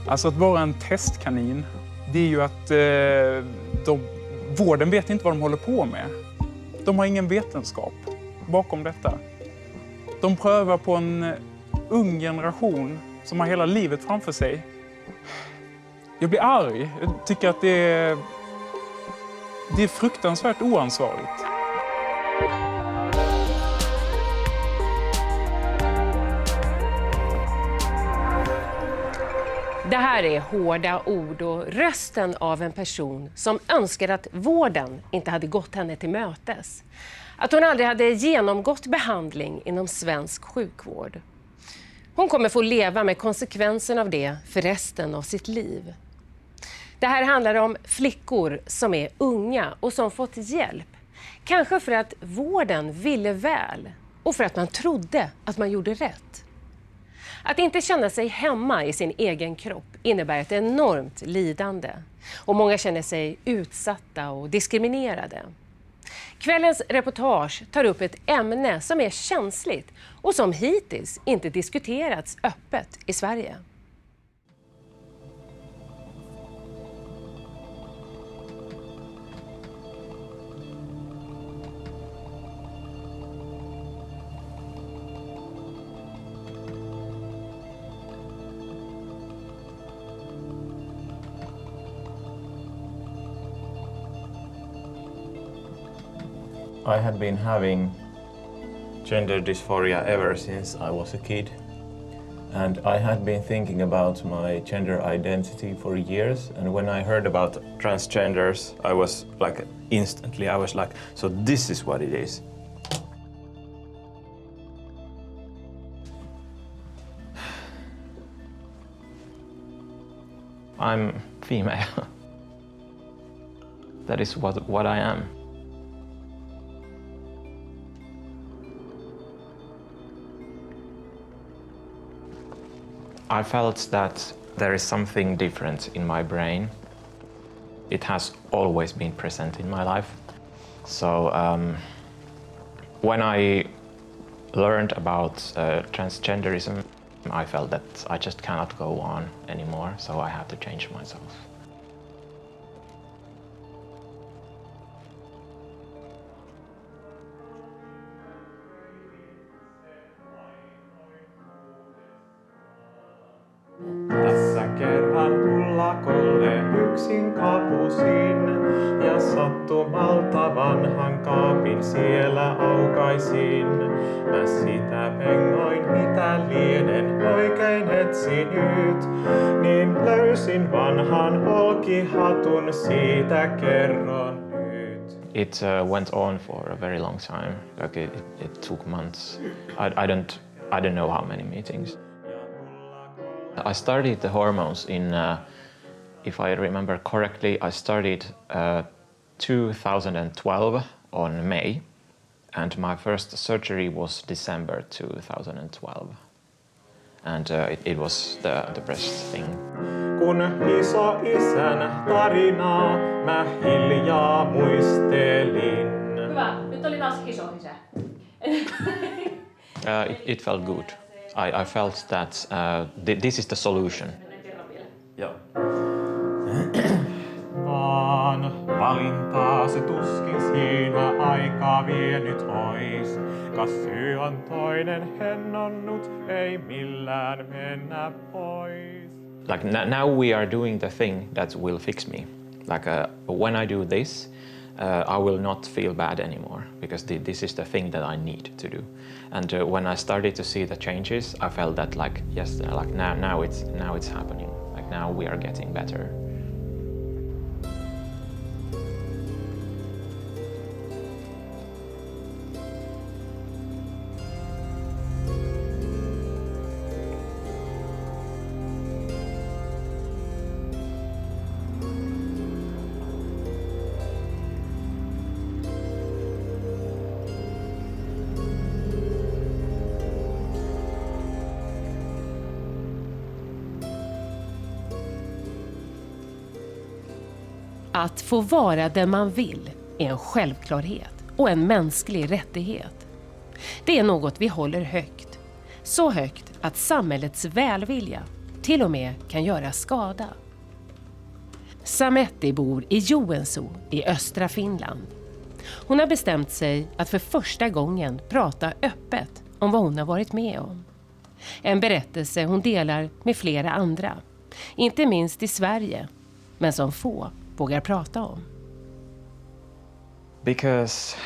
Alltså att vara en testkanin, det är ju att vården vet inte vad de håller på med. De har ingen vetenskap bakom detta. De prövar på en ung generation som har hela livet framför sig. Jag blir arg. Jag tycker att det är fruktansvärt oansvarigt. Det här är hårda ord och rösten av en person som önskar att vården inte hade gått henne till mötes. Att hon aldrig hade genomgått behandling inom svensk sjukvård. Hon kommer få leva med konsekvensen av det för resten av sitt liv. Det här handlar om flickor som är unga och som fått hjälp. Kanske för att vården ville väl och för att man trodde att man gjorde rätt. Att inte känna sig hemma i sin egen kropp innebär ett enormt lidande. Och många känner sig utsatta och diskriminerade. Kvällens reportage tar upp ett ämne som är känsligt och som hittills inte diskuterats öppet i Sverige. I had been having gender dysphoria ever since I was a kid. And I had been thinking about my gender identity for years. And when I heard about transgenders, I was like, so this is what it is. I'm female. That is what I am. I felt that there is something different in my brain. It has always been present in my life. So when I learned about transgenderism, I felt that I just cannot go on anymore, so I have to change myself. Tässä kerran pullakolle yksin kapusin ja sattumalta vanhan kaapin siellä aukaisin. Mä sitä pengoin mitä lienen oikein etsinyt, niin löysin vanhan olkihatun, siitä kerron nyt. It went on for a very long time. Like it took months. I don't know how many meetings. I started the hormones in, if I remember correctly, I started 2012 on May, and my first surgery was December 2012. And it was the breast thing. Kun iso-isän tarinaa mä hiljaa muistelin. Hyvä, nyt oli taas iso-isä. It felt good. I felt that this is the solution. Joo. Vaan valintaa se tuskin siinä aikaa vienyt ois. Kas syy on toinen hennonnut, ei millään mennä pois. Like now we are doing the thing that will fix me. Like when I do this, I will not feel bad anymore because this is the thing that I need to do. And when I started to see the changes, I felt that like yes, like now it's happening. Like now we are getting better. Att få vara den man vill är en självklarhet och en mänsklig rättighet. Det är något vi håller högt. Så högt att samhällets välvilja till och med kan göra skada. Sametti bor i Joensuu i östra Finland. Hon har bestämt sig att för första gången prata öppet om vad hon har varit med om. En berättelse hon delar med flera andra, inte minst i Sverige, men som få vågar prata om. Because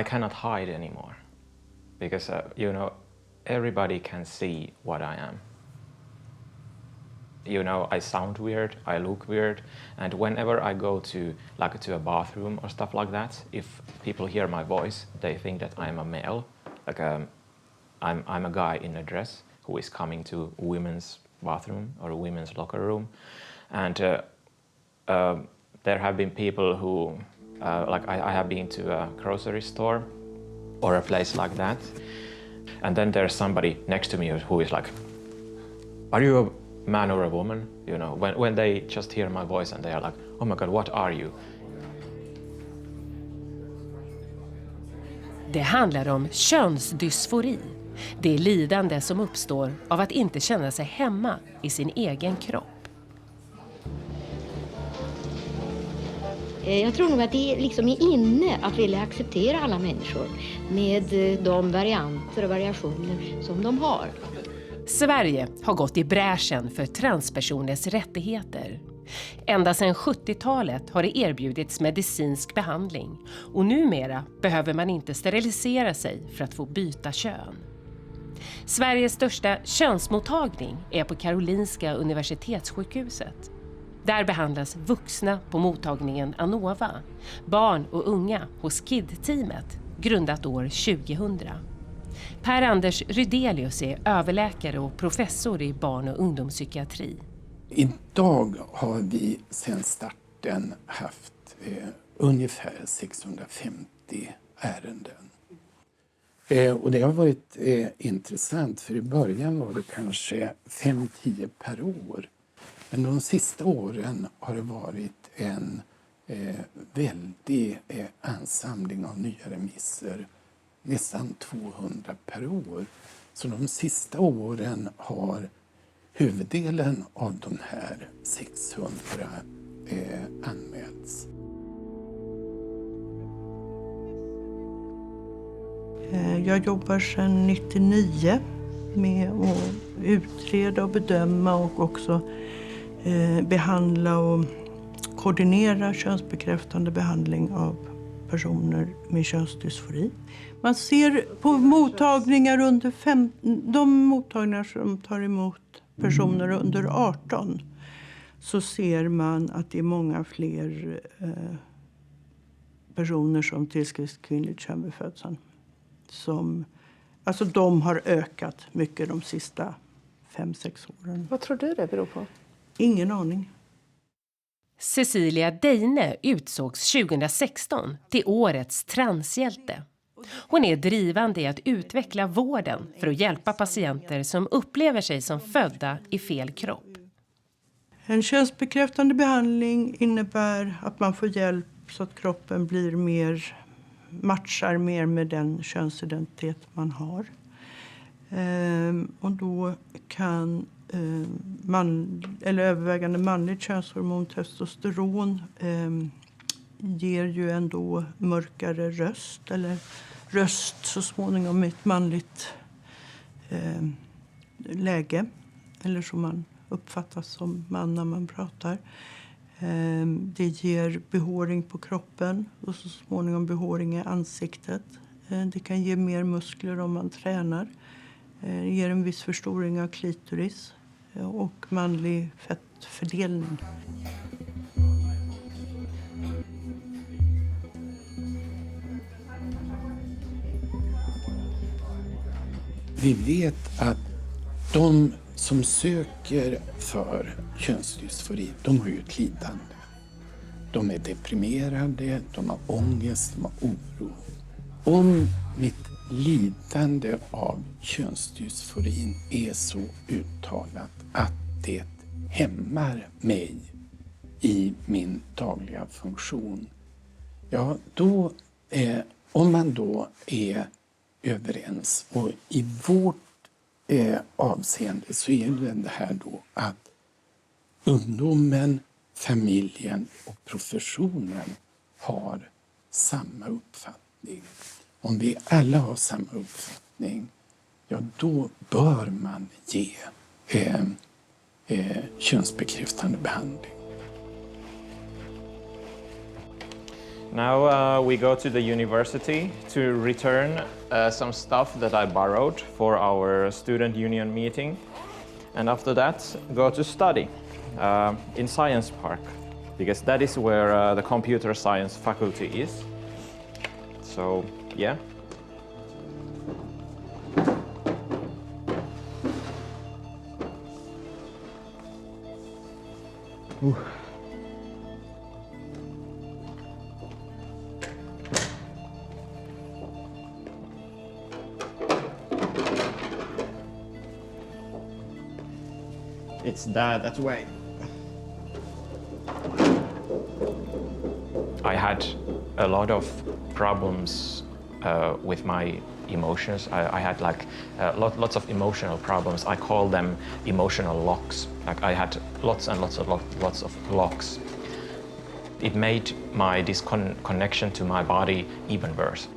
I cannot hide anymore. Because, everybody can see what I am. I sound weird, I look weird, and whenever I go to a bathroom or stuff like that, if people hear my voice, they think that I'm a male, I'm a guy in a dress who is coming to a women's bathroom or a women's locker room, and there have been people who, I have been to a grocery store or a place like that, and then there's somebody next to me who is like, "Are you a man or a woman?" When they just hear my voice and they are like, "Oh my God, what are you?" Det handlar om könsdysfori. Det är lidande som uppstår av att inte känna sig hemma i sin egen kropp. Jag tror nog att det liksom är inne att vilja acceptera alla människor med de varianter och variationer som de har. Sverige har gått i bräschen för transpersoners rättigheter. Ända sedan 70-talet har det erbjudits medicinsk behandling och numera behöver man inte sterilisera sig för att få byta kön. Sveriges största könsmottagning är på Karolinska universitetssjukhuset. Där behandlas vuxna på mottagningen Anova, barn och unga hos KID-teamet, grundat år 2000. Per-Anders Rydelius är överläkare och professor i barn- och ungdomspsykiatri. Idag har vi sedan starten haft ungefär 650 ärenden. Och det har varit intressant, för i början var det kanske 5-10 per år. Men de sista åren har det varit en väldig ansamling av nya remisser. Nästan 200 per år. Så de sista åren har huvuddelen av de här 600 anmälts. Jag jobbar sedan 1999 med att utreda och bedöma och också behandla och koordinera könsbekräftande behandling av personer med könsdysfori. Man ser på mottagningar de mottagningar som tar emot personer under 18, så ser man att det är många fler personer som tillskrivs kvinnligt kön vid födseln. Alltså de har ökat mycket de sista 5-6 åren. Vad tror du det beror på? Ingen aning. Cecilia Deine utsågs 2016 till årets transhjälte. Hon är drivande i att utveckla vården för att hjälpa patienter som upplever sig som födda i fel kropp. En könsbekräftande behandling innebär att man får hjälp så att kroppen matchar mer med den könsidentitet man har. Och då kan övervägande manligt könshormon testosteron ger ju ändå mörkare röst, eller röst så småningom i ett manligt läge, eller som man uppfattas som man när man pratar. Det ger behåring på kroppen och så småningom behåring i ansiktet. Det kan ge mer muskler om man tränar. Det ger en viss förstoring av klitoris och manlig fettfördelning. Vi vet att de som söker för könsdysfori, de har ju ett lidande. De är deprimerade, de har ångest, de har oro. Om mitt lidande av könsdysforin är så uttalat att det hämmar mig i min dagliga funktion, ja då, om man då är överens, och i vårt avseende så är det här då att ungdomen, familjen och professionen har samma uppfattning. Om vi alla har samma uppfattning, ja då bör man ge könsbekräftande behandling. Now we go to the university to return some stuff that I borrowed for our student union meeting. And after that, go to study in Science Park, because that is where the computer science faculty is. So, yeah. It's that way. I had a lot of problems with my emotions. I had like lots of emotional problems. I call them emotional locks. Like I had lots of locks. It made my disconnection to my body even worse.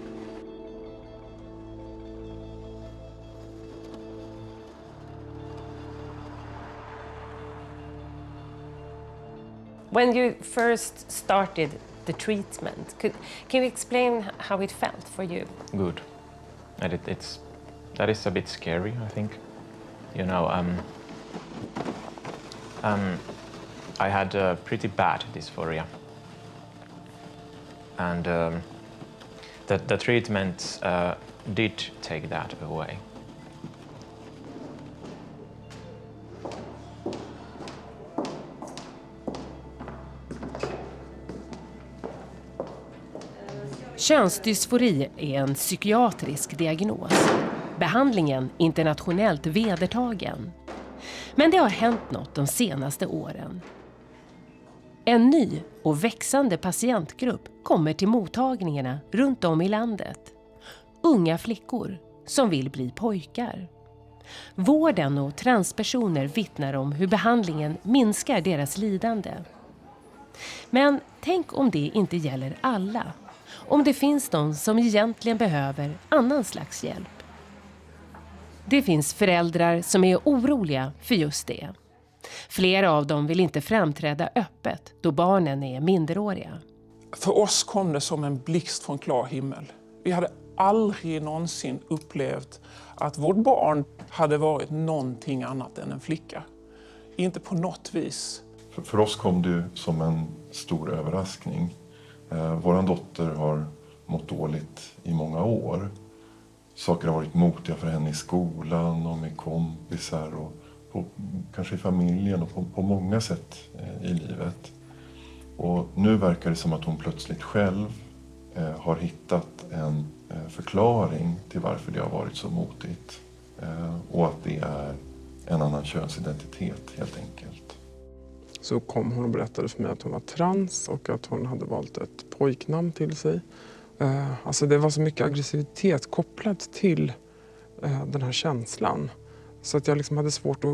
When you first started the treatment, can you explain how it felt for you? Good. And that is a bit scary, I think. You know, I had a pretty bad dysphoria. And the treatment did take that away. Könsdysfori är en psykiatrisk diagnos. Behandlingen internationellt vedertagen. Men det har hänt något de senaste åren. En ny och växande patientgrupp kommer till mottagningarna runt om i landet. Unga flickor som vill bli pojkar. Vården och transpersoner vittnar om hur behandlingen minskar deras lidande. Men tänk om det inte gäller alla. Om det finns någon som egentligen behöver annan slags hjälp. Det finns föräldrar som är oroliga för just det. Flera av dem vill inte framträda öppet då barnen är minderåriga. För oss kom det som en blixt från klar himmel. Vi hade aldrig någonsin upplevt att vårt barn hade varit någonting annat än en flicka. Inte på något vis. För oss kom det som en stor överraskning. Vår dotter har mått dåligt i många år. Saker har varit motiga för henne i skolan och med kompisar och kanske i familjen och på många sätt i livet. Och nu verkar det som att hon plötsligt själv har hittat en förklaring till varför det har varit så motigt. Och att det är en annan könsidentitet helt enkelt. Så kom hon och berättade för mig att hon var trans och att hon hade valt ett pojknamn till sig. Alltså det var så mycket aggressivitet kopplat till den här känslan. Så att jag liksom hade svårt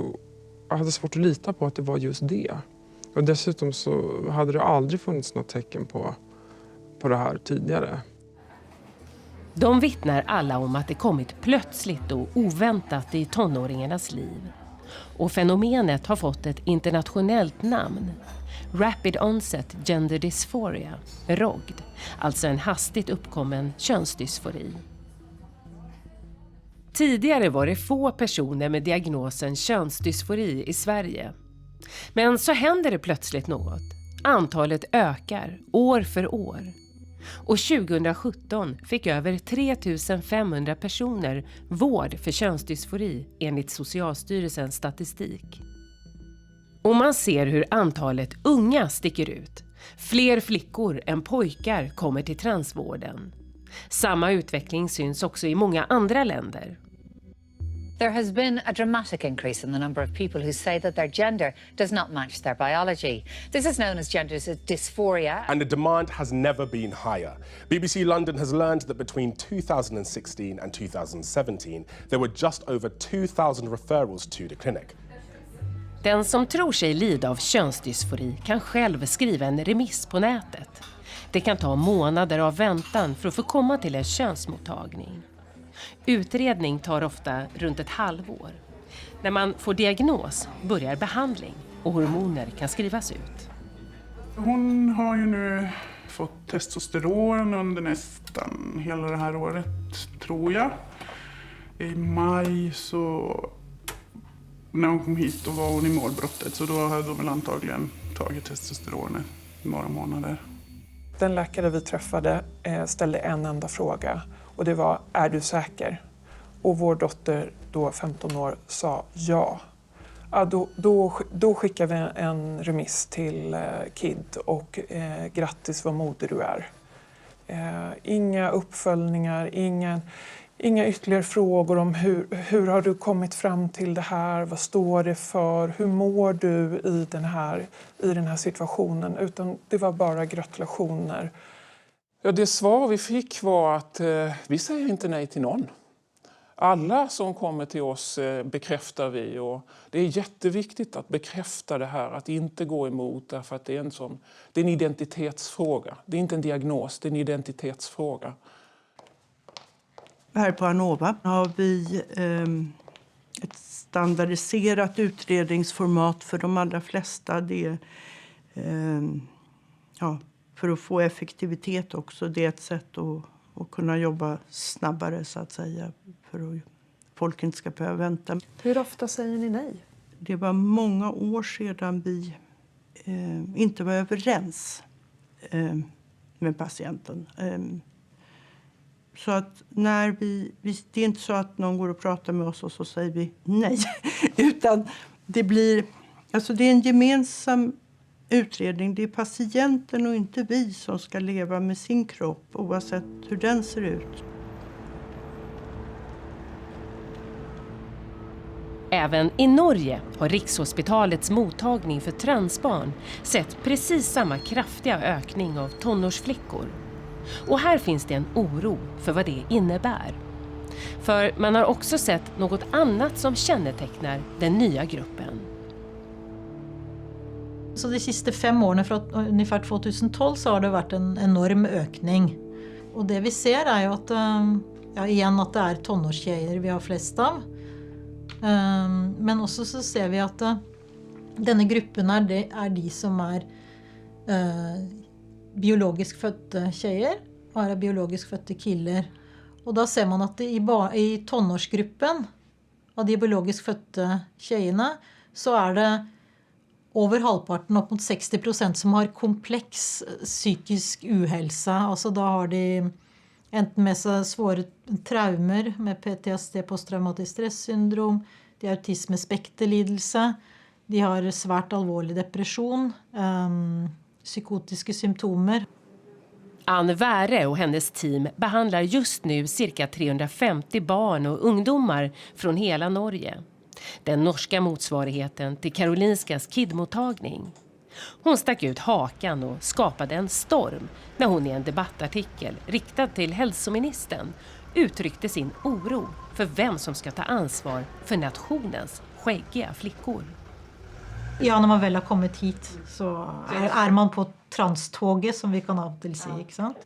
att lita på att det var just det. Och dessutom så hade det aldrig funnits något tecken på det här tidigare. De vittnar alla om att det kommit plötsligt och oväntat i tonåringarnas liv. Och fenomenet har fått ett internationellt namn. Rapid Onset Gender Dysphoria, ROGD, alltså en hastigt uppkommen könsdysfori. Tidigare var det få personer med diagnosen könsdysfori i Sverige. Men så händer det plötsligt något. Antalet ökar år för år. Och 2017 fick över 3 500 personer vård för könsdysfori enligt Socialstyrelsens statistik. Och man ser hur antalet unga sticker ut. Fler flickor än pojkar kommer till transvården. Samma utveckling syns också i många andra länder. There has been a dramatic increase in the number of people who say that their gender does not match their biology. This is known as gender dysphoria. And the demand has never been higher. BBC London has learned that between 2016 and 2017, there were just over 2,000 referrals to the clinic. Den som tror sig lida av könsdysfori kan själv skriva en remiss på nätet. Det kan ta månader av väntan för att få komma till en könsmottagning. Utredning tar ofta runt ett halvår. När man får diagnos börjar behandling och hormoner kan skrivas ut. Hon har ju nu fått testosteron under nästan hela det här året, tror jag. I maj så, när hon kom hit, då var hon i målbrottet, så då hade de väl antagligen tagit testosteronet några månader. Den läkare vi träffade ställde en enda fråga och det var: är du säker? Och vår dotter, då 15 år, sa ja. Då skickar vi en remiss till KID och grattis vad moder du är. Inga uppföljningar, inga ytterligare frågor om hur har du kommit fram till det här, vad står det för, hur mår du i den här situationen, utan det var bara gratulationer. Ja, det svar vi fick var att vi säger inte nej till någon. Alla som kommer till oss bekräftar vi, och det är jätteviktigt att bekräfta det här, att inte gå emot, därför att det är en identitetsfråga. Det är inte en diagnos, det är en identitetsfråga. Här på Anova har vi ett standardiserat utredningsformat för de allra flesta. Det för att få effektivitet också. Det är ett sätt att kunna jobba snabbare, så att säga, för att folk inte ska behöva vänta. Hur ofta säger ni nej? Det var många år sedan vi inte var överens med patienten. Så att när det är inte så att någon går och pratar med oss och så säger vi nej. Utan det blir, alltså det är en gemensam utredning. Det är patienten och inte vi som ska leva med sin kropp, oavsett hur den ser ut. Även i Norge har Rikshospitalets mottagning för transbarn sett precis samma kraftiga ökning av tonårsflickor. Och här finns det en oro för vad det innebär. För man har också sett något annat som kännetecknar den nya gruppen. Så de sista 5 åren, från ungefär 2012, så har det varit en enorm ökning. Och det vi ser är ju att, att det är tonårstjejer vi har flest av. Men också så ser vi att denna gruppen är de som är biologiskt födda tjejer och är biologiskt födda killar. Och då ser man att i tonårsgruppen av de biologiskt födda tjejerna så är det över halvparten, upp mot 60%, som har komplex psykisk ohälsa. Alltså då har de enten med sig svåra traumer med PTSD, posttraumatiskt stresssyndrom, de har autism spekterlidelse, de har svärt allvarlig depression, psykotiska symptomer. Ann Wäre och hennes team behandlar just nu cirka 350 barn och ungdomar från hela Norge. Den norska motsvarigheten till Karolinskas KID-mottagning. Hon stack ut hakan och skapade en storm när hon i en debattartikel riktad till hälsoministern uttryckte sin oro för vem som ska ta ansvar för nationens skäggiga flickor. Ja, när man väl har kommit hit så är man på tranståget, som vi kan av och till säga, inte sant?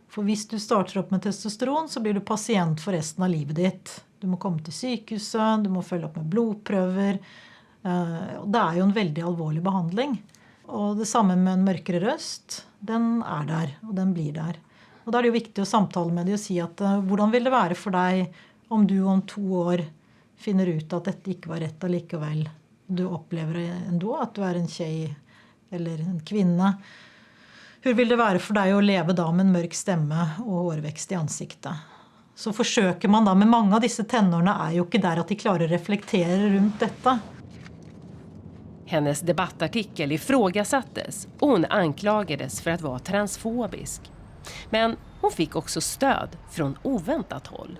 För om du startar upp med testosteron så blir du patient för resten av livet ditt. Du måste komma till sjukhuset, du måste följa upp med blodpröver. Det är ju en väldigt allvarlig behandling. Och det samma med en mörkare röst, den är där och den blir där. Och då är det ju viktigt att samtala med dig och säga att hur vill det vara för dig om du om 2 år finner ut att detta inte var rätt allikevel. Du upplever ändå att du är en tjej eller en kvinna. Hur vill det vara för dig att leva då med en mörk stämma och hårväxt i ansiktet? Så försöker man då, med många av dessa tennorna är ju inte där att de klarar att reflektera runt detta. Hennes debattartikel ifrågasattes och hon anklagades för att vara transfobisk. Men hon fick också stöd från oväntat håll.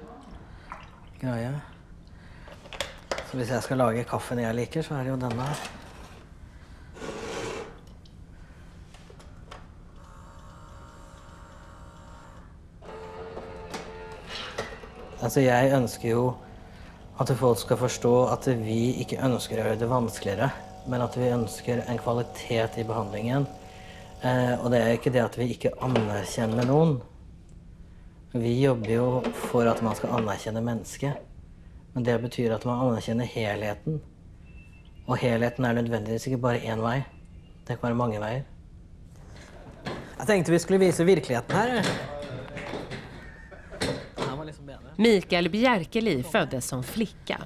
Ja. Så hvis jeg skal lage kaffen jeg liker, så er det jo denne her. Altså, jeg ønsker jo at folk skal forstå at vi ikke ønsker å gjøre det vanskeligere, men at vi ønsker en kvalitet i behandlingen. Og det er ikke det at vi ikke anerkjenner noen. Vi jobber jo for at man skal anerkjenne mennesket. Men det betyr at man anerkjenner helheten. Og helheten er nødvendigvis ikke bare én vei. Det kan være mange veier. Jeg tenkte vi skulle vise virkeligheten her. Mikael Bjerkeli föddes som flicka.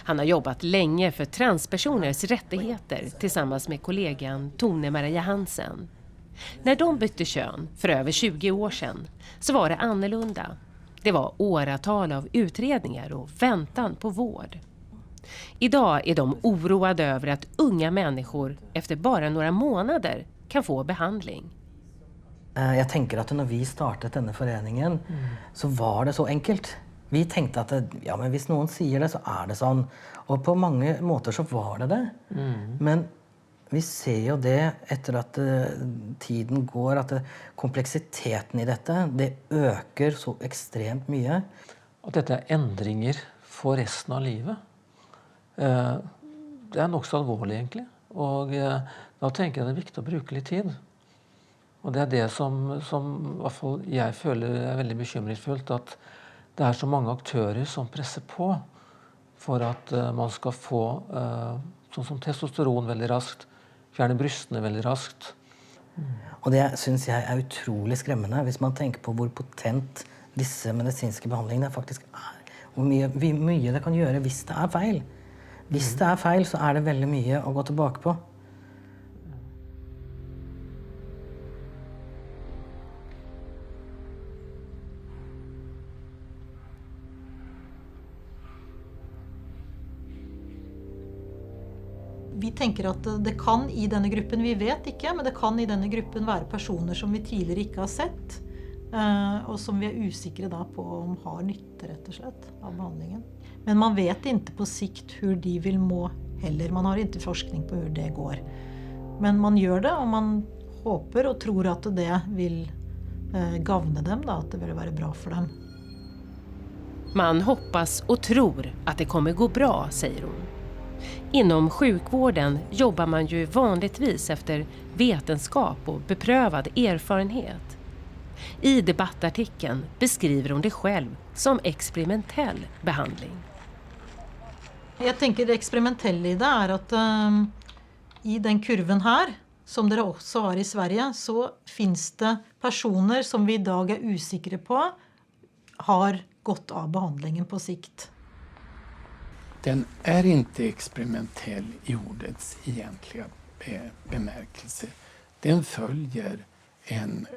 Han har jobbat länge för transpersoners rättigheter tillsammans med kollegan Tone Maria Hansen. När de bytte kön för över 20 år sedan så var det annorlunda. Det var åratal av utredningar och väntan på vård. Idag är de oroade över att unga människor efter bara några månader kan få behandling. Jeg tenker at når vi startet denne foreningen, så var det så enkelt. Vi tenkte at ja, men hvis noen sier det, så er det sånn. Og på mange måter så var det det. Men vi ser jo det etter at tiden går, at kompleksiteten i dette, det øker så ekstremt mye. At dette er endringer for resten av livet. Det er nok så alvorlig egentlig. Og da tenker jeg det er viktig å bruke litt tid. Og det er det som i hvert fall jeg føler er veldig bekymringsfullt, at det er så mange aktører som presser på for at man skal få sånn som testosteron veldig raskt, fjerne brystene veldig raskt. Og det synes jeg er utrolig skremmende hvis man tenker på hvor potent disse medisinske behandlingene faktisk er. Hvor mye det kan gjøre hvis det er feil. Hvis det er feil, så er det veldig mye å gå tilbake på. Vi tenker at det kan i denne gruppen, vi vet ikke, men det kan i denne gruppen være personer som vi tidligere ikke har sett, og som vi er usikre da på om har nytte rett og slett av behandlingen. Men man vet inte på sikt hur de vill må heller, man har inte forskning på hur det går. Men man gör det och man hoppas och tror att det vill gavne dem, då, att det vill vara bra för dem. Man hoppas och tror att det kommer gå bra, säger hon. Inom sjukvården jobbar man ju vanligtvis efter vetenskap och beprövad erfarenhet. I debattartikeln beskriver hon det själv som experimentell behandling. Jag tänker det experimentella i det är att i den kurven här, som det också har i Sverige, så finns det personer som vi idag är osäkra på har gått av behandlingen på sikt. Den är inte experimentell i ordets egentliga bemärkelse. Den följer en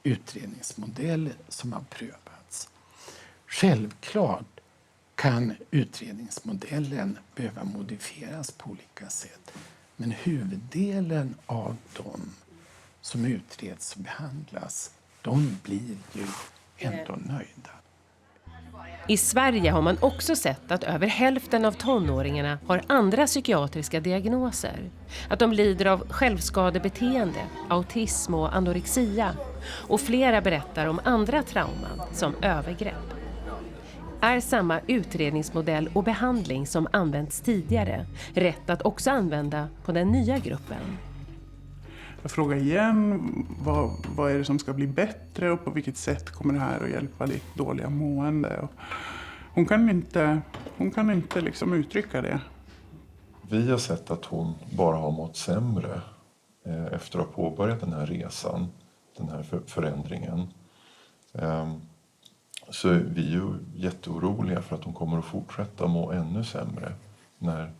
utredningsmodell som har prövats. Självklart kan utredningsmodellen behöva modifieras på olika sätt. Men huvuddelen av de som utreds och behandlas, de blir ju ändå nöjda. I Sverige har man också sett att över hälften av tonåringarna har andra psykiatriska diagnoser. Att de lider av självskadebeteende, autism och anorexia. Och flera berättar om andra trauman som övergrepp. Är samma utredningsmodell och behandling som använts tidigare rätt att också använda på den nya gruppen? Jag frågar igen, vad är det som ska bli bättre och på vilket sätt kommer det här att hjälpa ditt dåliga mående? Hon kan inte liksom uttrycka det. Vi har sett att hon bara har mått sämre efter att ha påbörjat den här resan, den här förändringen. Så vi är ju jätteoroliga för att hon kommer att fortsätta må ännu sämre när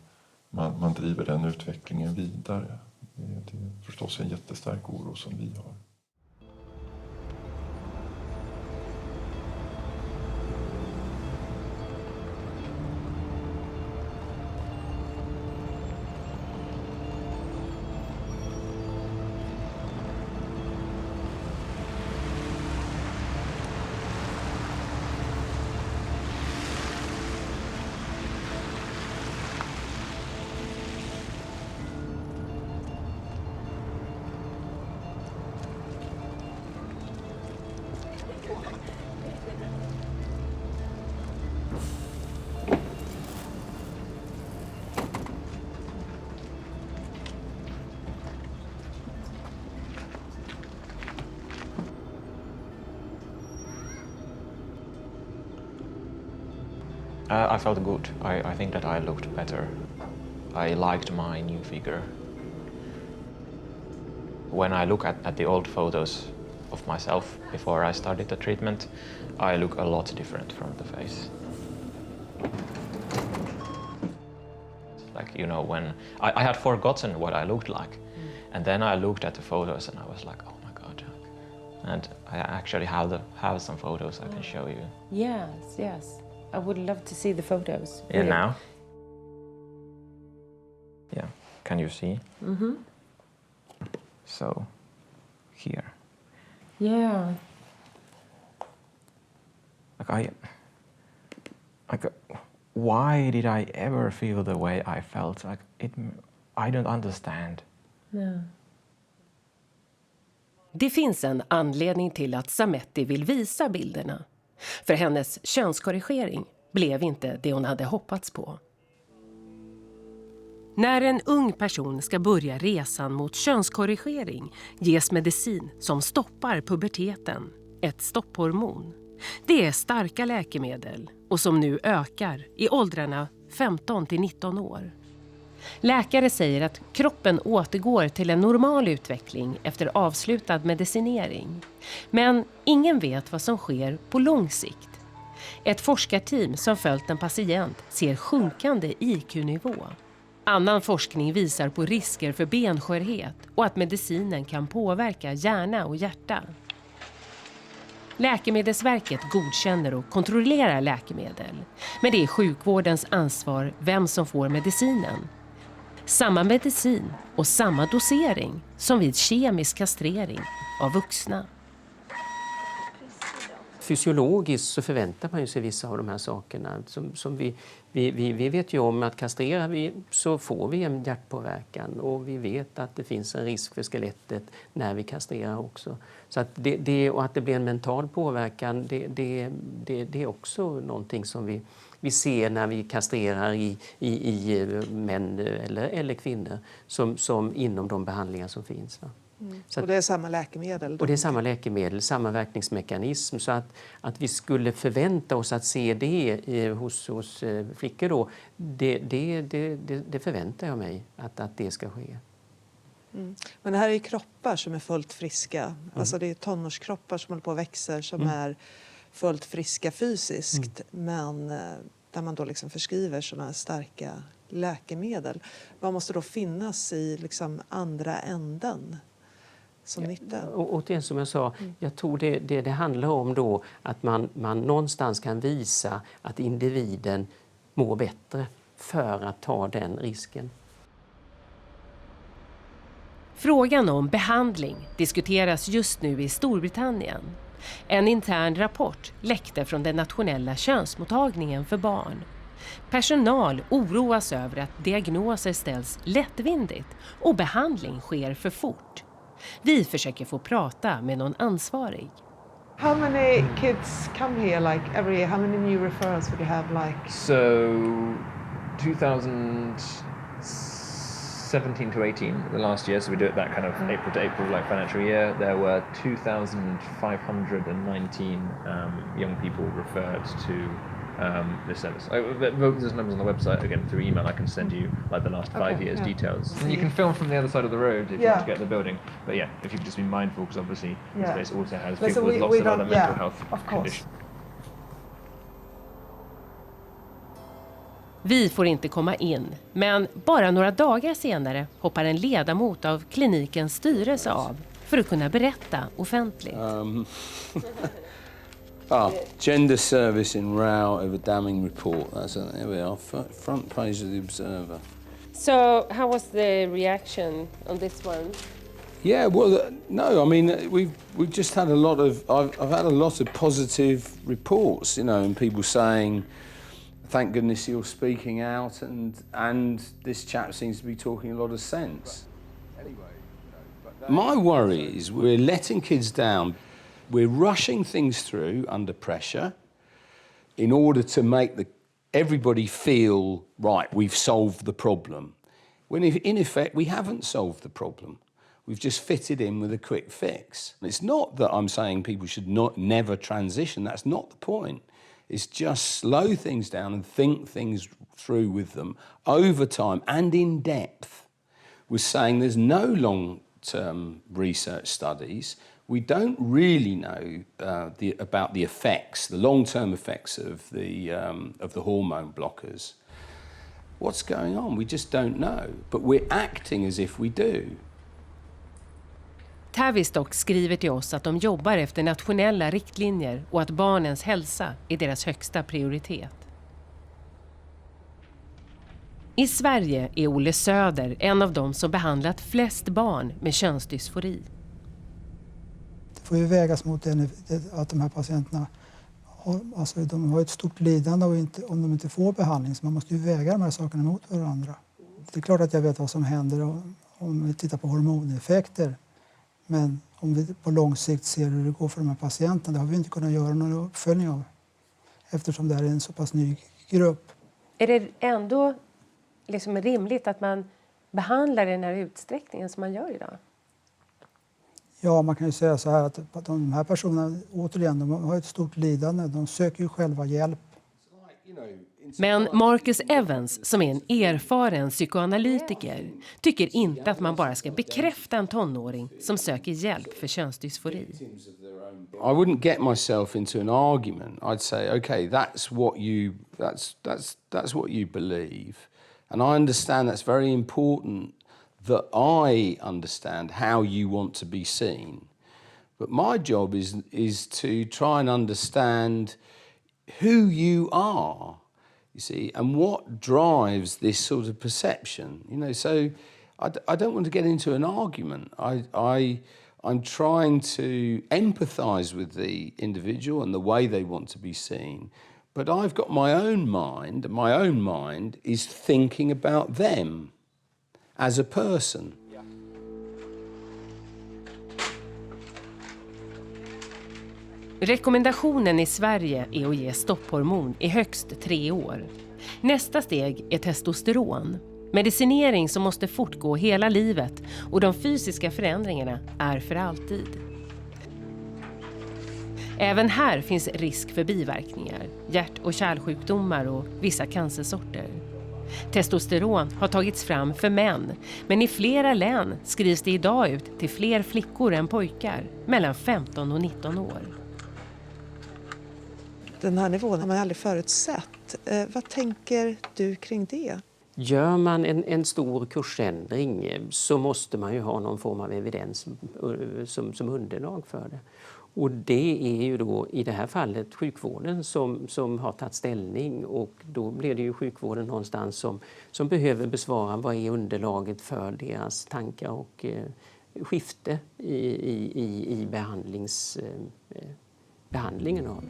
man driver den utvecklingen vidare. Det är förstås en jättestark oro som vi har. I felt good. I think that I looked better. I liked my new figure. When I look at the old photos of myself before I started the treatment, I look a lot different from the face. Like, you know, when I had forgotten what I looked like, and then I looked at the photos and I was like, oh my God. And I actually have some photos I can show you. Yes. I would love to see the photos. Yeah, now? Yeah, can you see? Mm-hmm. So, here. Yeah. Why did I ever feel the way I felt? I don't understand. Yeah. Det finns en anledning till att Sametti vill visa bilderna. För hennes könskorrigering blev inte det hon hade hoppats på. När en ung person ska börja resan mot könskorrigering ges medicin som stoppar puberteten, ett stopphormon. Det är starka läkemedel och som nu ökar i åldrarna 15 till 19 år. Läkare säger att kroppen återgår till en normal utveckling efter avslutad medicinering. Men ingen vet vad som sker på lång sikt. Ett forskarteam som följt en patient ser sjunkande IQ-nivå. Annan forskning visar på risker för benskörhet och att medicinen kan påverka hjärna och hjärta. Läkemedelsverket godkänner och kontrollerar läkemedel. Men det är sjukvårdens ansvar vem som får medicinen. Samma medicin och samma dosering som vid kemisk kastrering av vuxna. Fysiologiskt så förväntar man ju sig vissa av de här sakerna. Som vi vet ju om att kastrerar vi så får vi en hjärtpåverkan och vi vet att det finns en risk för skelettet när vi kastrerar också. Så att och att det blir en mental påverkan det är också någonting som vi ser när vi kastrerar i män eller kvinnor som inom de behandlingar som finns. Va? Och det är samma läkemedel? Och det är samma läkemedel, samma verkningsmekanism. Så att vi skulle förvänta oss att se det hos flickor då, det förväntar jag mig att det ska ske. Mm. Men det här är ju kroppar som är fullt friska. Alltså det är tonårskroppar som håller på och växer som är fullt friska fysiskt. Men där man då liksom förskriver sådana här starka läkemedel. Vad måste då finnas i liksom andra änden? Och det som jag sa, jag tror det handlar om då att man någonstans kan visa att individen mår bättre för att ta den risken. Frågan om behandling diskuteras just nu i Storbritannien. En intern rapport läckte från den nationella könsmottagningen för barn. Personal oroas över att diagnoser ställs lättvindigt och behandling sker för fort. Vi försöker få prata med någon ansvarig. How many kids come here like every year? How many new referrals would you have like? So 2017 to 18, the last year, so we do it that kind of April to April like financial year, there were 2,519 young people referred to this service. There's numbers on the website, again through email I can send you like the last 5 years details. And you can film from the other side of the road if you want to get the building. But yeah, if you could just be mindful because obviously this place also has people with lots of other mental health conditions. Vi får inte komma in, men bara några dagar senare hoppar en ledamot av klinikens styrelse av för att kunna berätta offentligt. Gender service in row over damning report. There we are, front page of the Observer. So, how was the reaction on this one? Yeah, well, no, I mean, we've just had a lot of, I've had a lot of positive reports, you know, and people saying, thank goodness you're speaking out, and this chap seems to be talking a lot of sense. My worry is we're letting kids down. We're rushing things through under pressure in order to make everybody feel, right, we've solved the problem. When in effect, we haven't solved the problem. We've just fitted in with a quick fix. It's not that I'm saying people should never transition. That's not the point. is just slow things down and think things through with them over time and in depth. We're saying there's no long-term research studies. We don't really know about the effects, the long-term effects of the hormone blockers. What's going on? We just don't know, but we're acting as if we do. Tavistock skriver till oss att de jobbar efter nationella riktlinjer och att barnens hälsa är deras högsta prioritet. I Sverige är Olle Söder en av dem som behandlat flest barn med könsdysfori. Det får ju vägas mot att de här patienterna de har ett stort lidande om de inte får behandling. Så man måste ju väga de här sakerna mot varandra. Det är klart att jag vet vad som händer om vi tittar på hormoneffekter. Men om vi på lång sikt ser hur det går för de här patienterna, det har vi inte kunnat göra någon uppföljning av. Eftersom det här är en så pass ny grupp. Är det ändå liksom rimligt att man behandlar i den här utsträckningen som man gör idag? Ja, man kan ju säga så här att de här personerna, återigen, de har ett stort lidande. De söker ju själva hjälp. Men Marcus Evans, som är en erfaren psykoanalytiker, tycker inte att man bara ska bekräfta en tonåring som söker hjälp för könsdysfori. I wouldn't get myself into an argument. I'd say, okay, that's what you believe. And I understand that's very important that I understand how you want to be seen. But my job is to try and understand who you are, you see, and what drives this sort of perception. You know, so I don't want to get into an argument. I'm trying to empathise with the individual and the way they want to be seen. But I've got my own mind, and my own mind is thinking about them as a person. Rekommendationen i Sverige är att ge stopphormon i högst 3 år. Nästa steg är testosteron. Medicinering som måste fortgå hela livet och de fysiska förändringarna är för alltid. Även här finns risk för biverkningar, hjärt- och kärlsjukdomar och vissa cancersorter. Testosteron har tagits fram för män, men i flera län skrivs det idag ut till fler flickor än pojkar mellan 15 och 19 år. Den här nivån har man aldrig förutsett. Vad tänker du kring det? Gör man en stor kursändring så måste man ju ha någon form av evidens som underlag för det. Och det är ju då i det här fallet sjukvården som har tagit ställning, och då blir det ju sjukvården någonstans som behöver besvara vad är underlaget för deras tankar och skifte i behandlingen av det.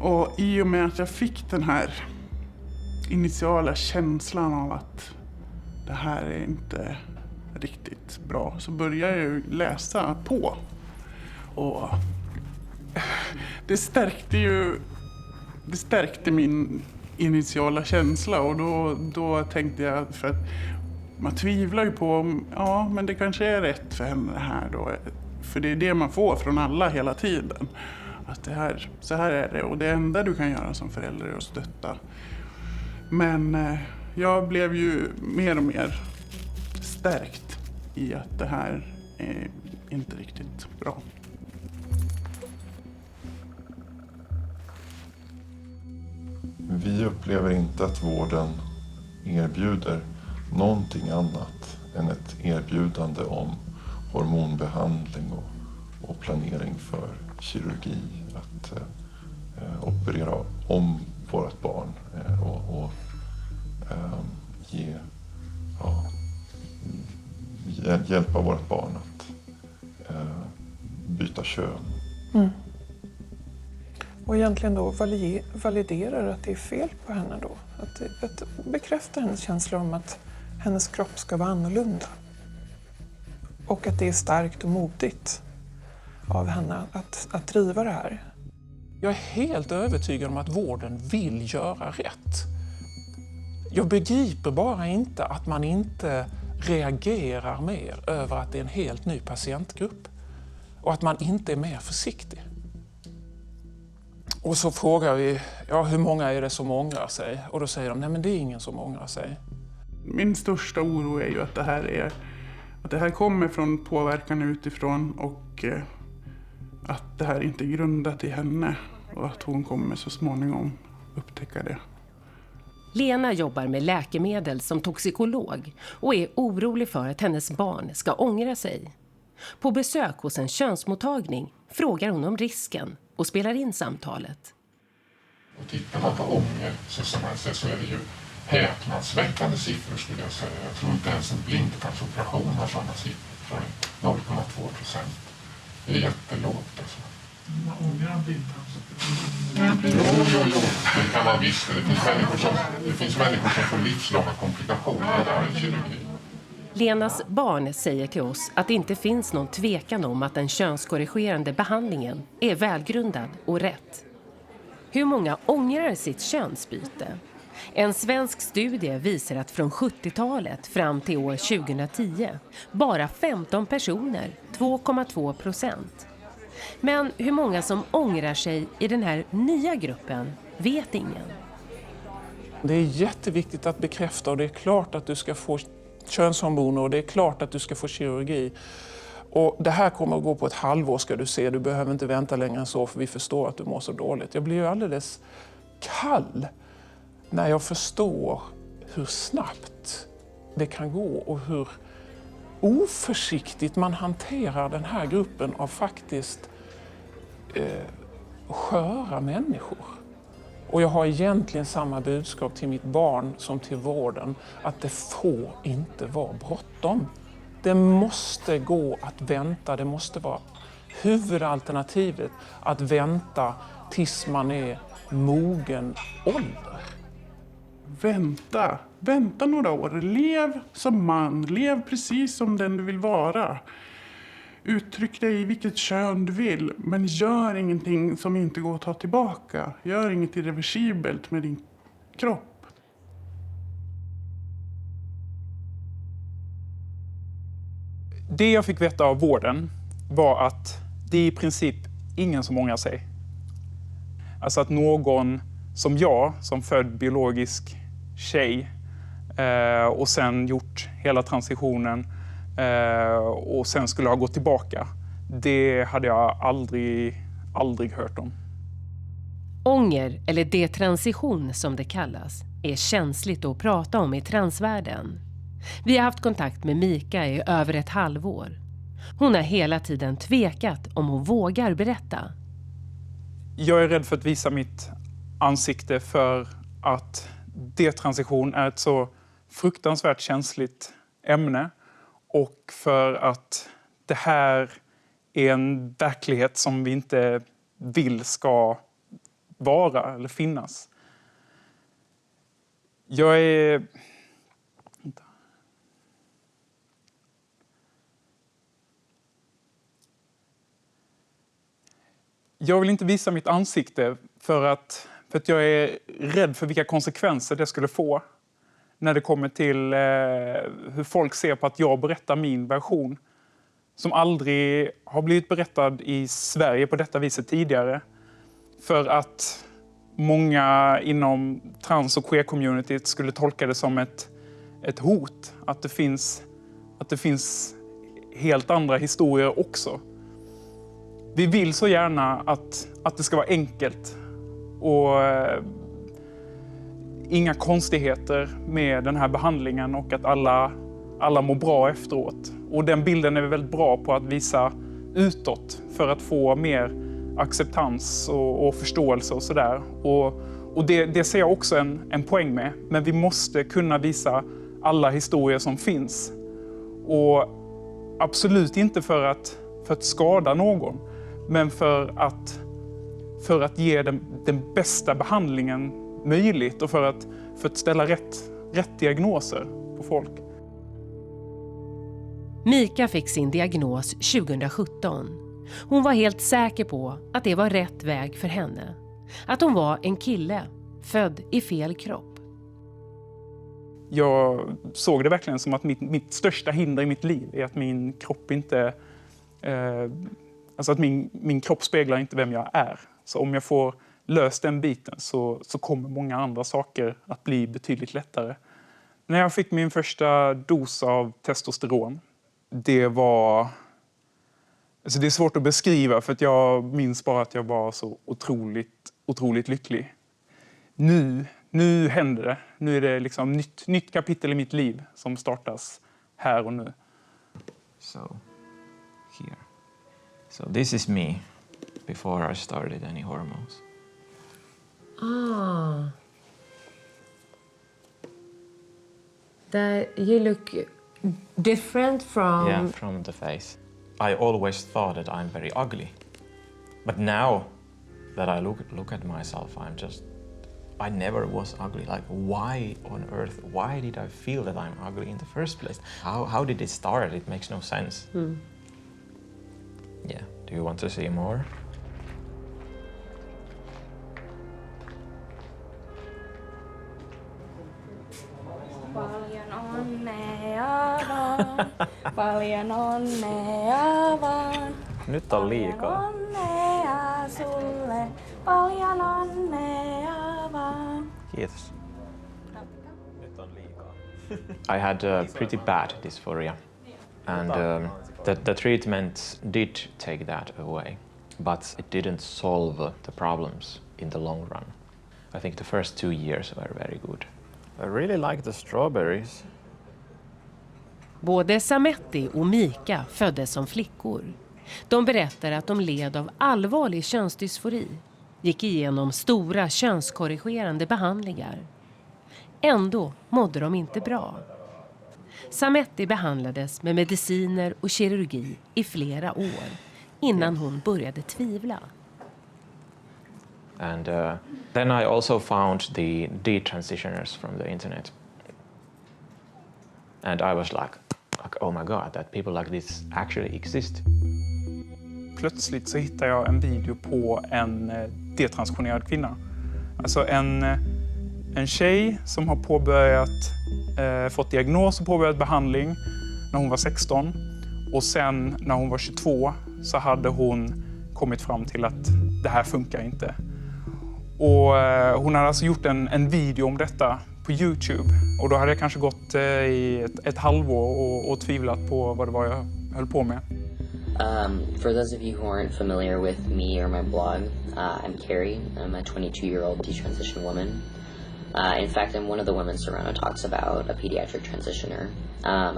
Och i och med att jag fick den här initiala känslan av att det här är inte riktigt bra, så började jag ju läsa på. Och det stärkte min initiala känsla, och då tänkte jag, för att man tvivlar ju på om, ja, men det kanske är rätt för henne det här då. För det är det man får från alla hela tiden. Att så här är det, och det enda du kan göra som förälder är att stötta. Men jag blev ju mer och mer stärkt i att det här är inte riktigt bra. Vi upplever inte att vården erbjuder någonting annat än ett erbjudande om hormonbehandling och planering för kirurgi. Att operera om vårt barn och hjälpa vårt barn att byta kön. Mm. Och egentligen då validerar att det är fel på henne då. Att bekräfta hennes känsla om att hennes kropp ska vara annorlunda. Och att det är starkt och modigt av henne att driva det här. Jag är helt övertygad om att vården vill göra rätt. Jag begriper bara inte att man inte reagerar mer över att det är en helt ny patientgrupp och att man inte är mer försiktig. Och så frågar vi, hur många är det som ångrar sig? Och då säger de, nej men det är ingen som ångrar sig. Min största oro är ju att det här kommer från påverkan utifrån och att det här inte är grundat i henne och att hon kommer så småningom upptäcka det. Lena jobbar med läkemedel som toxikolog och är orolig för att hennes barn ska ångra sig. På besök hos en könsmottagning frågar hon om risken och spelar in samtalet. Och tittar man på ånger så är det ju häpnadsväckande siffror skulle jag säga. Jag tror inte ens en blindtarmsoperation har sådana siffror. 0,2%. Det är jättelågt alltså. Man ångrar en blindtarmsoperation. Jo, det kan man visst. Det finns människor som får livslånga komplikationer där i kirurgi. Lenas barn säger till oss att det inte finns någon tvekan om att den könskorrigerande behandlingen är välgrundad och rätt. Hur många ångrar sitt könsbyte? En svensk studie visar att från 70-talet fram till år 2010 bara 15 personer, 2,2%. Men hur många som ångrar sig i den här nya gruppen vet ingen. Det är jätteviktigt att bekräfta och det är klart att du ska få könshormoner och det är klart att du ska få kirurgi. Och det här kommer att gå på ett halvår ska du se. Du behöver inte vänta längre än så för vi förstår att du mår så dåligt. Jag blir ju alldeles kall när jag förstår hur snabbt det kan gå och hur oförsiktigt man hanterar den här gruppen av faktiskt sköra människor. Och jag har egentligen samma budskap till mitt barn som till vården, att det får inte vara bråttom. Det måste gå att vänta, det måste vara huvudalternativet att vänta tills man är mogen ålder. Vänta några år, lev som man, lev precis som den du vill vara. Uttryck dig i vilket kön du vill, men gör ingenting som inte går att ta tillbaka. Gör inget irreversibelt med din kropp. Det jag fick veta av vården var att det är i princip ingen som ångrar sig. Alltså att någon som jag, som född biologisk tjej och sen gjort hela transitionen och sen skulle ha gått tillbaka. Det hade jag aldrig hört om. Ånger, eller detransition som det kallas, är känsligt att prata om i transvärlden. Vi har haft kontakt med Mika i över ett halvår. Hon har hela tiden tvekat om hon vågar berätta. Jag är rädd för att visa mitt ansikte för att detransition är ett så fruktansvärt känsligt ämne. Och för att det här är en verklighet som vi inte vill ska vara eller finnas. Jag vill inte visa mitt ansikte för att jag är rädd för vilka konsekvenser det skulle få när det kommer till hur folk ser på att jag berättar min version som aldrig har blivit berättad i Sverige på detta viset tidigare. För att många inom trans- och queer-communityt skulle tolka det som ett hot. Att det finns helt andra historier också. Vi vill så gärna att det ska vara enkelt och inga konstigheter med den här behandlingen och att alla mår bra efteråt. Och den bilden är vi väldigt bra på att visa utåt för att få mer acceptans och förståelse och sådär. Och det ser jag också en poäng med. Men vi måste kunna visa alla historier som finns. Och absolut inte för att skada någon. Men för att ge den bästa behandlingen möjligt och för att ställa rätt diagnoser på folk. Mika fick sin diagnos 2017. Hon var helt säker på att det var rätt väg för henne. Att hon var en kille, född i fel kropp. Jag såg det verkligen som att mitt största hinder i mitt liv är att min kropp inte... Alltså att min kropp speglar inte vem jag är. Så om jag får löst den biten så kommer många andra saker att bli betydligt lättare. När jag fick min första dos av testosteron, det var... Alltså det är svårt att beskriva för att jag minns bara att jag var så otroligt lycklig. Nu händer det. Nu är det liksom nytt kapitel i mitt liv som startas här och nu. So, here. So this is me before I started any hormones. That you look different from... Yeah, from the face. I always thought that I'm very ugly. But now that I look at myself, I never was ugly. Like, why on earth, why did I feel that I'm ugly in the first place? How did it start? It makes no sense. Yeah, do you want to see more? Paljon onnea vaan, paljon onnea vaan. Nyt on liikaa. Onnea sulle, paljon onnea vaan. Kiitos. Nyt on liikaa. I had pretty bad dysphoria, and the treatment did take that away, but it didn't solve the problems in the long run. I think the first 2 years were very good. I really like the strawberries. Både Sametti och Mika föddes som flickor. De berättar att de led av allvarlig könsdysfori, gick igenom stora könskorrigerande behandlingar. Ändå mådde de inte bra. Sametti behandlades med mediciner och kirurgi i flera år innan hon började tvivla. And then I also found the detransitioners from the internet. And I was like, oh my God, that people like this actually exist. Plötsligt så hittar jag en video på en detransitionerad kvinna. Alltså en tjej som har fått diagnos och påbörjat behandling när hon var 16. Och sen när hon var 22 så hade hon kommit fram till att det här funkar inte. Och hon hade alltså gjort en video om detta på YouTube. Och då hade jag kanske gått i ett halvår och tvivlat på vad det var jag höll på med. For those of you who aren't familiar with me or my blog, I'm Carrie. I'm a 22-year-old detransition woman. In fact, I'm one of the women Serrano talks about, a pediatric transitioner.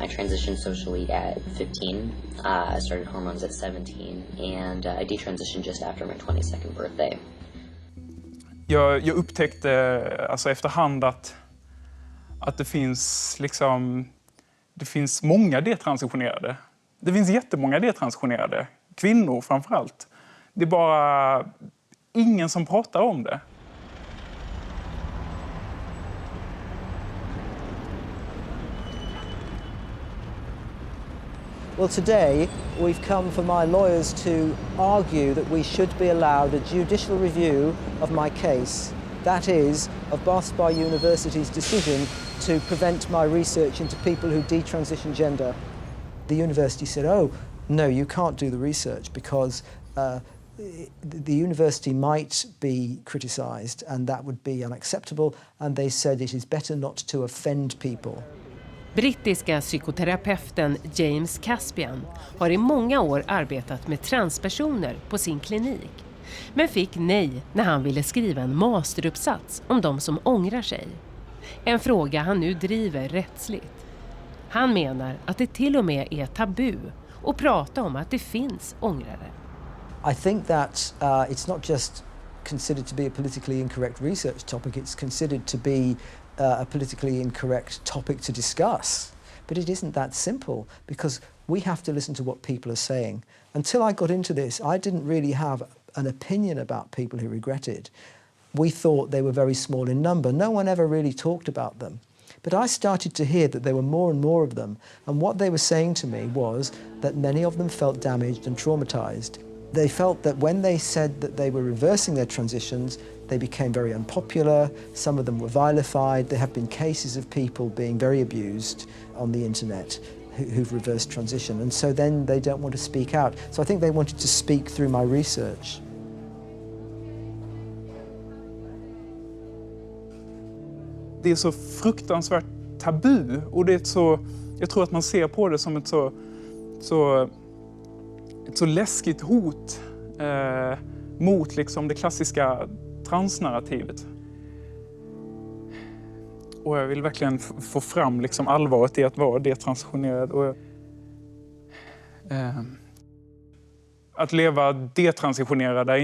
I transitioned socially at 15. I started hormones at 17, and I detransitioned just after my 22nd birthday. Jag upptäckte alltså efterhand att det finns många detransitionerade. Det finns jättemånga detransitionerade. Kvinnor framför allt. Det är bara ingen som pratar om det. Well, today we've come for my lawyers to argue that we should be allowed a judicial review of my case. That is, of Bath Spa University's decision to prevent my research into people who detransition gender. The university said, oh, no, you can't do the research because the university might be criticised and that would be unacceptable, and they said it is better not to offend people. Brittiska psykoterapeuten James Caspian har i många år arbetat med transpersoner på sin klinik, men fick nej när han ville skriva en masteruppsats om de som ångrar sig. En fråga han nu driver rättsligt. Han menar att det till och med är tabu att prata om att det finns ångrare. I think that it's not just considered to be a politically incorrect research topic, it's considered to be a politically incorrect topic to discuss. But it isn't that simple because we have to listen to what people are saying. Until I got into this, I didn't really have an opinion about people who regretted. We thought they were very small in number. No one ever really talked about them. But I started to hear that there were more and more of them. And what they were saying to me was that many of them felt damaged and traumatized. They felt that when they said that they were reversing their transitions, they became very unpopular. Some of them were vilified. There have been cases of people being very abused on the internet who've reversed transition, and so then they don't want to speak out. So I think they wanted to speak through my research. Det är så fruktansvärt tabu, och det är jag tror att man ser på det som ett så läskigt hot mot liksom det klassiska transnarrativet. Och jag vill verkligen få fram liksom allvaret i att vara detransitionerad. Och, att leva detransitionerad är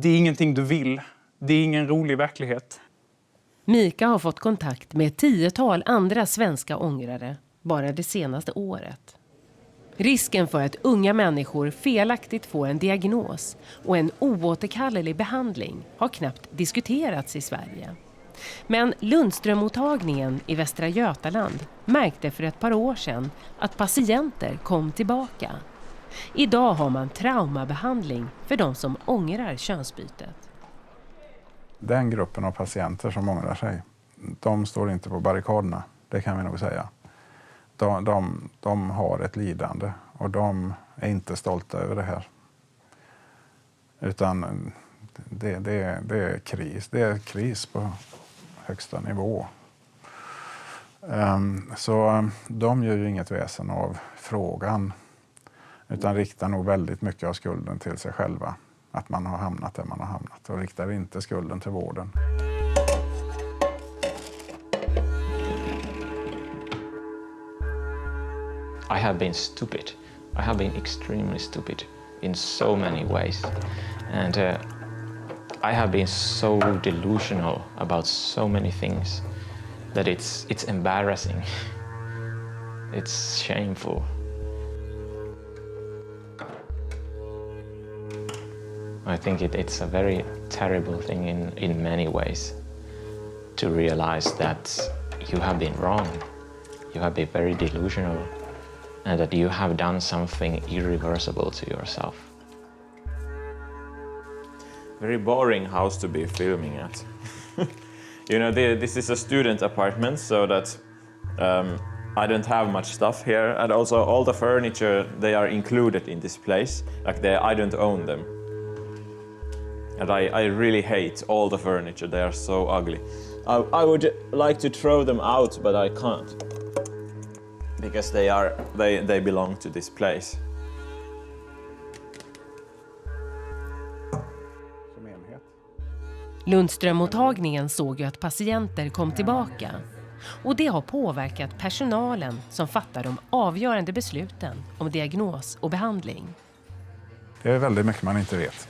ingenting du vill. Det är ingen rolig verklighet. Mika har fått kontakt med 10-tal andra svenska ångrare bara det senaste året. Risken för att unga människor felaktigt får en diagnos och en oåterkallelig behandling har knappt diskuterats i Sverige. Men Lundströmmottagningen i Västra Götaland märkte för ett par år sedan att patienter kom tillbaka. Idag har man traumabehandling för de som ångrar könsbytet. Den gruppen av patienter som ångrar sig, de står inte på barrikaderna, det kan vi nog säga. De har ett lidande och de är inte stolta över det här. Utan det är kris. Det är kris på högsta nivå. Så de gör ju inget väsen av frågan, utan riktar nog väldigt mycket av skulden till sig själva. Att man har hamnat där man har hamnat, och riktar inte skulden till vården. I have been stupid. I have been extremely stupid in so many ways. And I have been so delusional about so many things that it's embarrassing. It's shameful. I think it's a very terrible thing in many ways to realize that you have been wrong. You have been very delusional. And that you have done something irreversible to yourself. Very boring house to be filming at. You know, this is a student apartment, so that I don't have much stuff here, and also all the furniture, they are included in this place. Like I don't own them. And I really hate all the furniture. They are so ugly. I would like to throw them out, but I can't. Because they belong to this place. Lundströmmottagningen såg ju att patienter kom tillbaka. Och det har påverkat personalen som fattar de avgörande besluten om diagnos och behandling. Det är väldigt mycket man inte vet.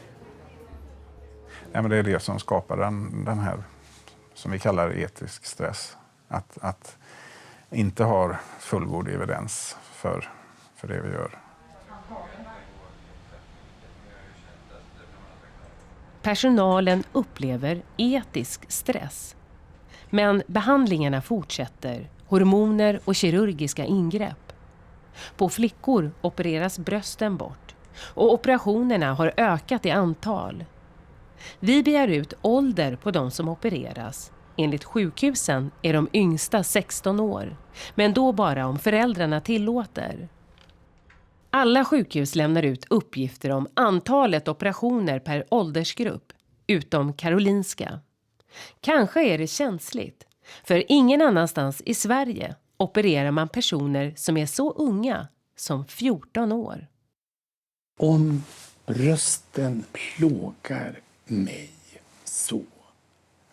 Ja, men det är det som skapar den här, som vi kallar etisk stress. Att inte har fullgod evidens för det vi gör. Personalen upplever etisk stress. Men behandlingarna fortsätter, hormoner och kirurgiska ingrepp. På flickor opereras brösten bort och operationerna har ökat i antal. Vi begär ut ålder på de som opereras. Enligt sjukhusen är de yngsta 16 år, men då bara om föräldrarna tillåter. Alla sjukhus lämnar ut uppgifter om antalet operationer per åldersgrupp, utom Karolinska. Kanske är det känsligt, för ingen annanstans i Sverige opererar man personer som är så unga som 14 år. Om brösten plågar mig så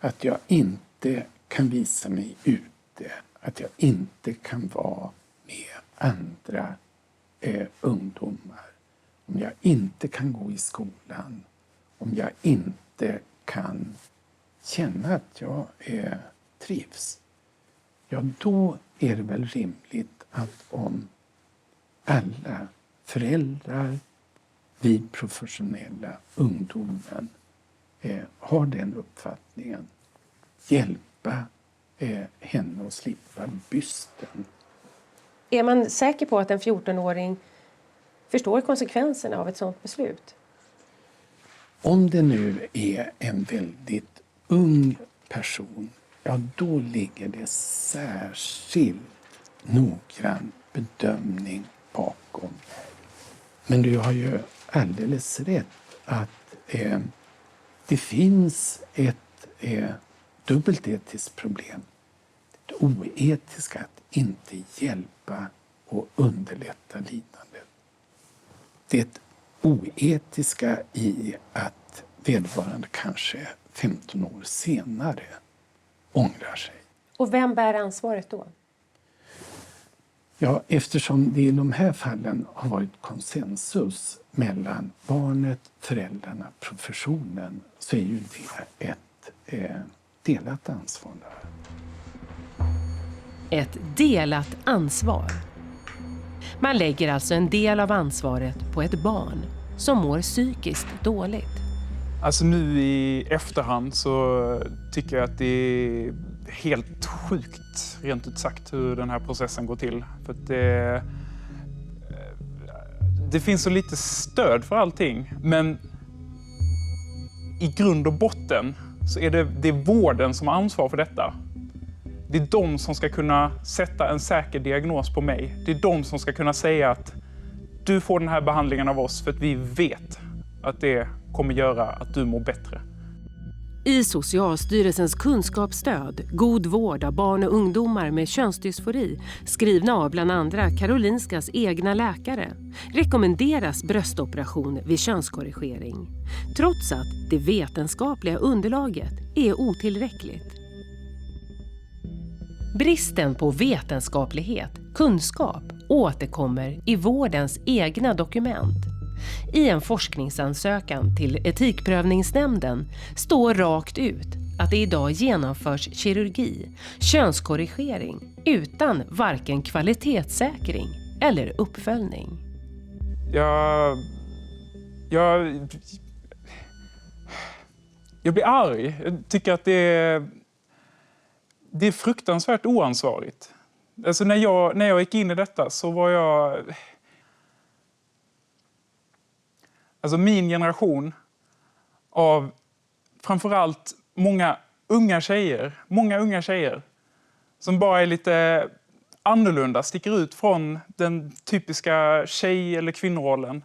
att jag inte kan visa mig ute, att jag inte kan vara med andra ungdomar, om jag inte kan gå i skolan, om jag inte kan känna att jag trivs, ja, då är det väl rimligt att om alla föräldrar, vi professionella, ungdomen har den uppfattningen, hjälpa henne att slippa bysten. Är man säker på att en 14-åring förstår konsekvenserna av ett sådant beslut. Om det nu är en väldigt ung person, ja då ligger det särskilt noggrann bedömning bakom. Men du har ju alldeles rätt att det finns ett dubbelt etiskt problem. Det oetiska att inte hjälpa och underlätta lidandet. Det oetiska i att vederbörande kanske 15 år senare ångrar sig. Och vem bär ansvaret då? Ja, eftersom det i de här fallen har varit konsensus mellan barnet, föräldrarna, professionen, så är ju det ett delat ansvar. Ett delat ansvar. Man lägger alltså en del av ansvaret på ett barn som mår psykiskt dåligt. Alltså nu i efterhand så tycker jag att det är helt sjukt, rent ut sagt, hur den här processen går till. För att det finns så lite stöd för allting, men i grund och botten så är det vården som har ansvar för detta. Det är de som ska kunna sätta en säker diagnos på mig. Det är de som ska kunna säga att du får den här behandlingen av oss för att vi vet att det kommer göra att du mår bättre. I Socialstyrelsens kunskapsstöd God vård av barn och ungdomar med könsdysfori, skrivna av bland andra Karolinskas egna läkare, rekommenderas bröstoperation vid könskorrigering, trots att det vetenskapliga underlaget är otillräckligt. Bristen på vetenskaplighet, kunskap, återkommer i vårdens egna dokument. I en forskningsansökan till Etikprövningsnämnden står rakt ut att det idag genomförs kirurgi, könskorrigering, utan varken kvalitetssäkring eller uppföljning. Jag blir arg. Jag tycker att det är fruktansvärt oansvarigt. Alltså när jag gick in i detta så var jag... Alltså min generation av framförallt många unga tjejer som bara är lite annorlunda, sticker ut från den typiska tjej- eller kvinnorollen.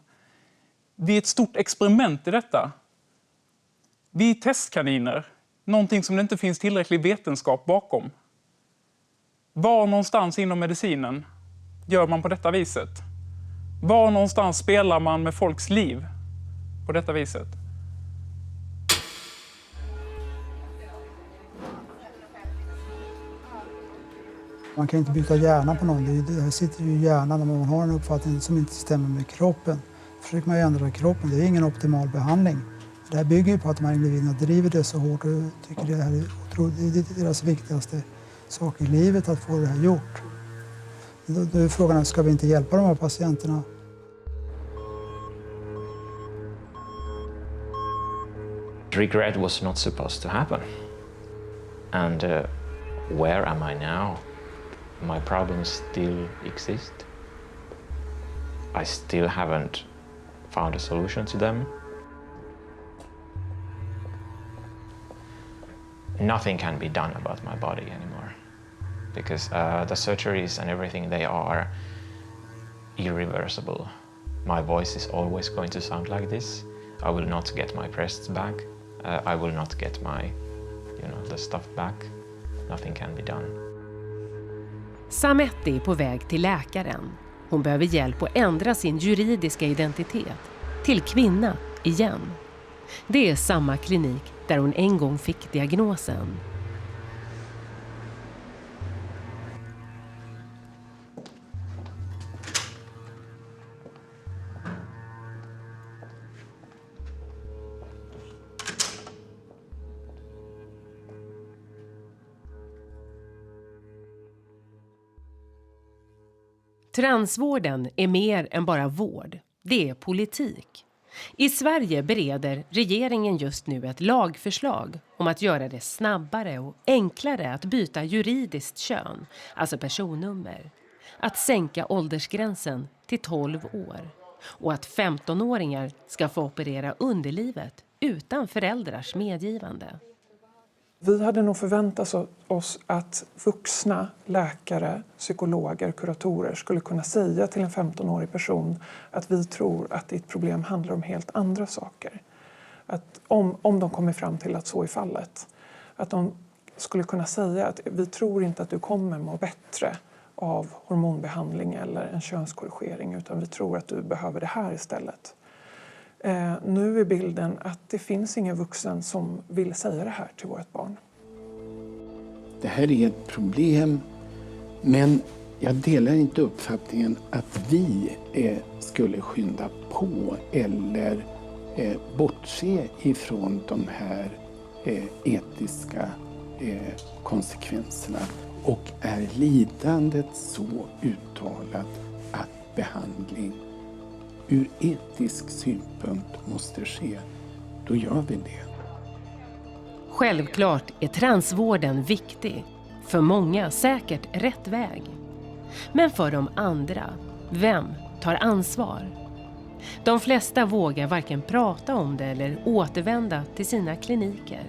Vi är ett stort experiment i detta. Vi är testkaniner, någonting som det inte finns tillräcklig vetenskap bakom. Var någonstans inom medicinen gör man på detta viset? Var någonstans spelar man med folks liv på detta viset? Man kan inte byta hjärna på någon. Det sitter ju i hjärnan när man har en uppfattning som inte stämmer med kroppen. Försöker man ändra kroppen, det är ingen optimal behandling. Det här bygger ju på att de här individerna driver det så hårt och tycker det här är otroligt. Det är deras viktigaste sak i livet att få det här gjort. Då är frågan, ska vi inte hjälpa de här patienterna? Regret was not supposed to happen. And where am I now? My problems still exist. I still haven't found a solution to them. Nothing can be done about my body anymore because the surgeries and everything, they are irreversible. My voice is always going to sound like this. I will not get my breasts back. I will not get my, the stuff back. Nothing can be done. Sametti är på väg till läkaren. Hon behöver hjälp att ändra sin juridiska identitet till kvinna igen. Det är samma klinik där hon en gång fick diagnosen. Transvården är mer än bara vård. Det är politik. I Sverige bereder regeringen just nu ett lagförslag om att göra det snabbare och enklare att byta juridiskt kön, alltså personnummer. Att sänka åldersgränsen till 12 år. Och att 15-åringar ska få operera underlivet utan föräldrars medgivande. Vi hade nog förväntat oss att vuxna läkare, psykologer, kuratorer skulle kunna säga till en 15-årig person att vi tror att ditt problem handlar om helt andra saker. Att om de kommer fram till att så är fallet. Att de skulle kunna säga att vi tror inte att du kommer må bättre av hormonbehandling eller en könskorrigering, utan vi tror att du behöver det här istället. Nu är bilden att det finns ingen vuxen som vill säga det här till vårt barn. Det här är ett problem, men jag delar inte uppfattningen att vi skulle skynda på eller bortse ifrån de här etiska konsekvenserna. Och är lidandet så uttalat att behandling ur etisk synpunkt måste ske, då gör vi det. Självklart är transvården viktig. För många säkert rätt väg. Men för de andra, vem tar ansvar? De flesta vågar varken prata om det eller återvända till sina kliniker.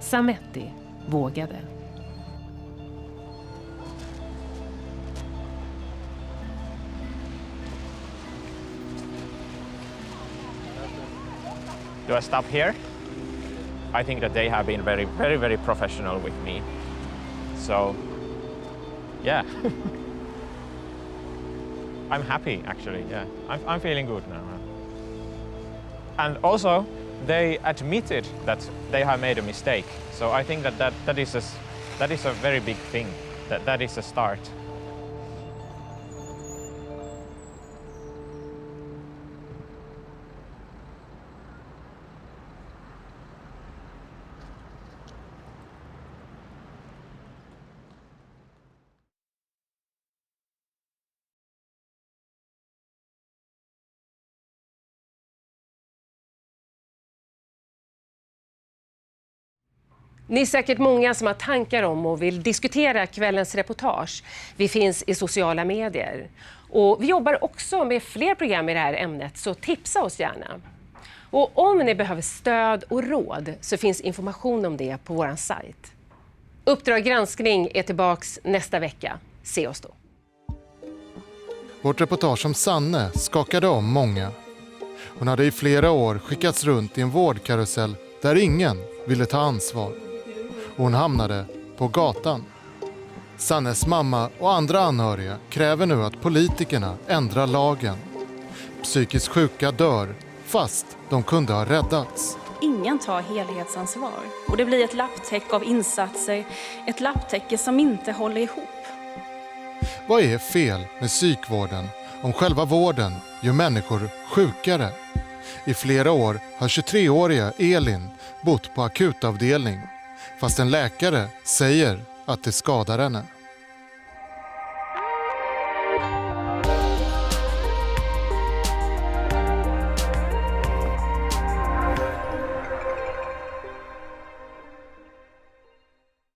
Sametti vågade. Do I stop here? I think that they have been very, very, very professional with me. So, yeah. I'm happy, actually, yeah. I'm feeling good now. And also, they admitted that they have made a mistake. So I think that is a very big thing. That is a start. Ni är säkert många som har tankar om och vill diskutera kvällens reportage. Vi finns i sociala medier. Och vi jobbar också med fler program i det här ämnet, så tipsa oss gärna. Och om ni behöver stöd och råd så finns information om det på vår sajt. Uppdrag granskning är tillbaks nästa vecka. Se oss då. Vårt reportage om Sanne skakade om många. Hon hade i flera år skickats runt i en vårdkarusell där ingen ville ta ansvar. Hon hamnade på gatan. Sannes mamma och andra anhöriga kräver nu att politikerna ändrar lagen. Psykiskt sjuka dör, fast de kunde ha räddats. Ingen tar helhetsansvar och det blir ett lapptäcke av insatser, ett lapptäcke som inte håller ihop. Vad är fel med psykvården om själva vården gör människor sjukare? I flera år har 23-åriga Elin bott på akutavdelning, fast en läkare säger att det skadar henne.